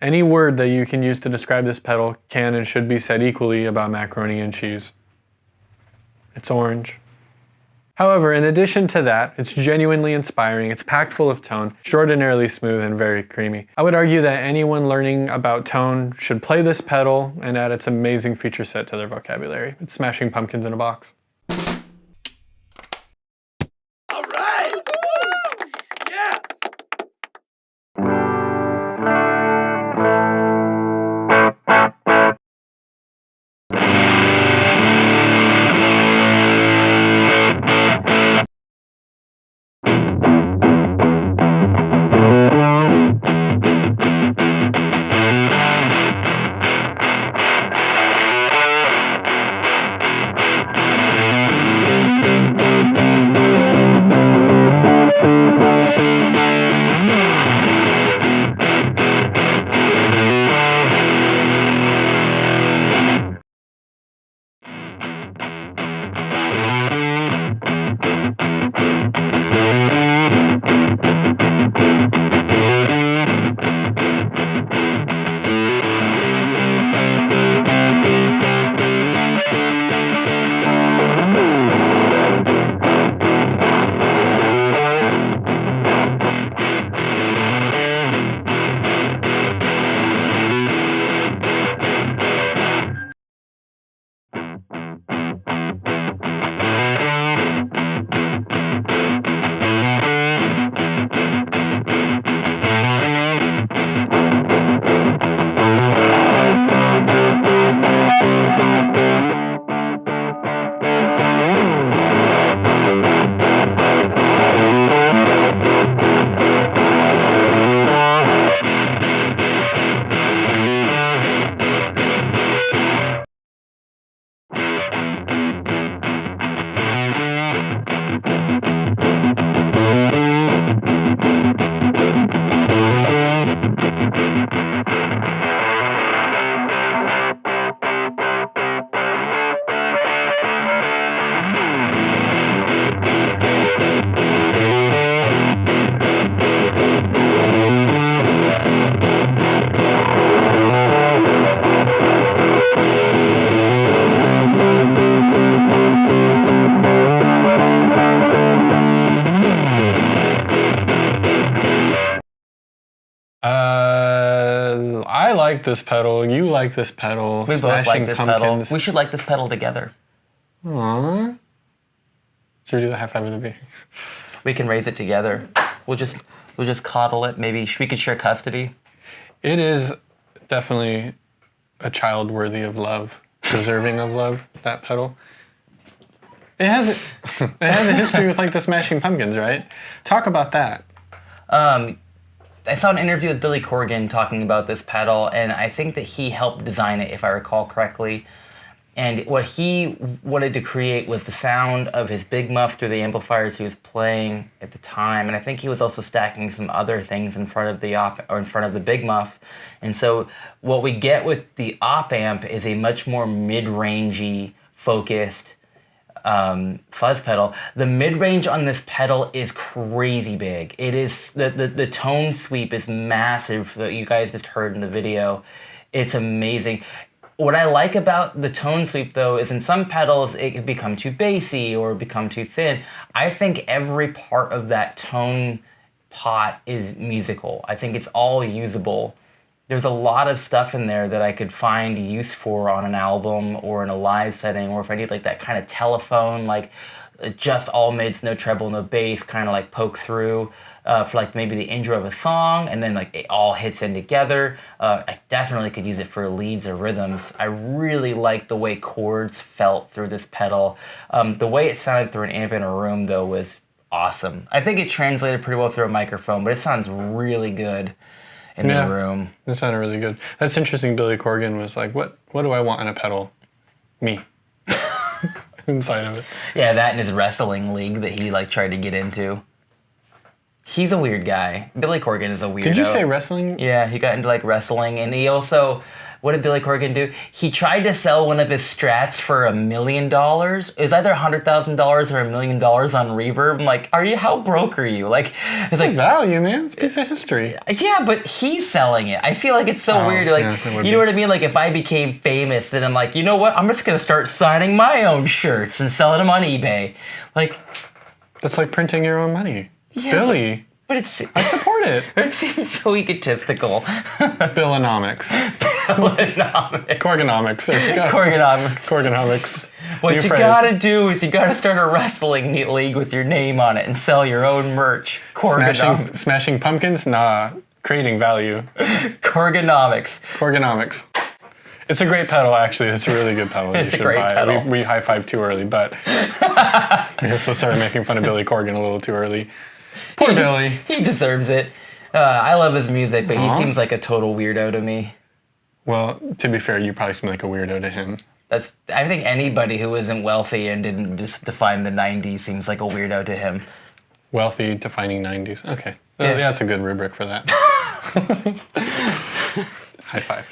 Any word that you can use to describe this pedal can and should be said equally about macaroni and cheese. It's orange. However, in addition to that, it's genuinely inspiring, it's packed full of tone, extraordinarily smooth and very creamy. I would argue that anyone learning about tone should play this pedal and add its amazing feature set to their vocabulary. It's smashing pumpkins in a box. All right! Woo! Yes! I like this pedal. You like this pedal. We both like this pedal. Pumpkins. We should like this pedal together. Aww. Should we do the high five with the B? We can raise it together. We'll just coddle it. Maybe we could share custody. It is definitely a child worthy of love, deserving of love, that pedal. It has a history with like the Smashing Pumpkins, right? Talk about that. I saw an interview with Billy Corgan talking about this pedal, and I think that he helped design it, if I recall correctly. And what he wanted to create was the sound of his Big Muff through the amplifiers he was playing at the time. And I think he was also stacking some other things in front of the Big Muff. And so what we get with the Op-Amp is a much more mid-rangey, focused fuzz pedal. The mid-range on this pedal is crazy big. It is the tone sweep is massive that you guys just heard in the video. It's amazing. What I like about the tone sweep though is in some pedals it can become too bassy or become too thin. I think every part of that tone pot is musical. I think it's all usable. There's a lot of stuff in there that I could find use for on an album or in a live setting, or if I need like that kind of telephone, like just all mids, no treble, no bass, kind of like poke through for like maybe the intro of a song, and then like it all hits in together. I definitely could use it for leads or rhythms. I really like the way chords felt through this pedal. The way it sounded through an amp in a room though was awesome. I think it translated pretty well through a microphone, but it sounds really good in the room. It sounded really good. That's interesting. Billy Corgan was like, what do I want in a pedal? Me. Inside of it. Yeah, that and his wrestling league that he like tried to get into. He's a weird guy. Billy Corgan is a weirdo. Did you say wrestling? Yeah, he got into like wrestling, and he also, what did Billy Corgan do? He tried to sell one of his Strats for $1 million. It was either $100,000 or $1 million on Reverb. I'm like, how broke are you? Like, it's like value, man. It's a piece of history. Yeah, but he's selling it. I feel like it's so weird. Like, yeah, you know what I mean? Like, if I became famous, then I'm like, you know what? I'm just gonna start signing my own shirts and selling them on eBay. Like, that's like printing your own money. Yeah, Billy. But it's I support it. it seems so egotistical. Billonomics. Corganomics. There you go. Corganomics. What New you phrase. gotta do is you gotta start a wrestling league with your name on it and sell your own merch. Smashing pumpkins? Nah. Creating value. Corganomics. It's a great pedal, actually. It's a really good pedal. It's you a should great buy pedal. it. We high-fived too early, but we also started making fun of Billy Corgan a little too early. Poor Billy. He deserves it. I love his music, but he seems like a total weirdo to me. Well, to be fair, you probably seem like a weirdo to him. I think anybody who isn't wealthy and didn't just define the 90s seems like a weirdo to him. Wealthy, defining 90s. Okay. Yeah. That's a good rubric for that. High five.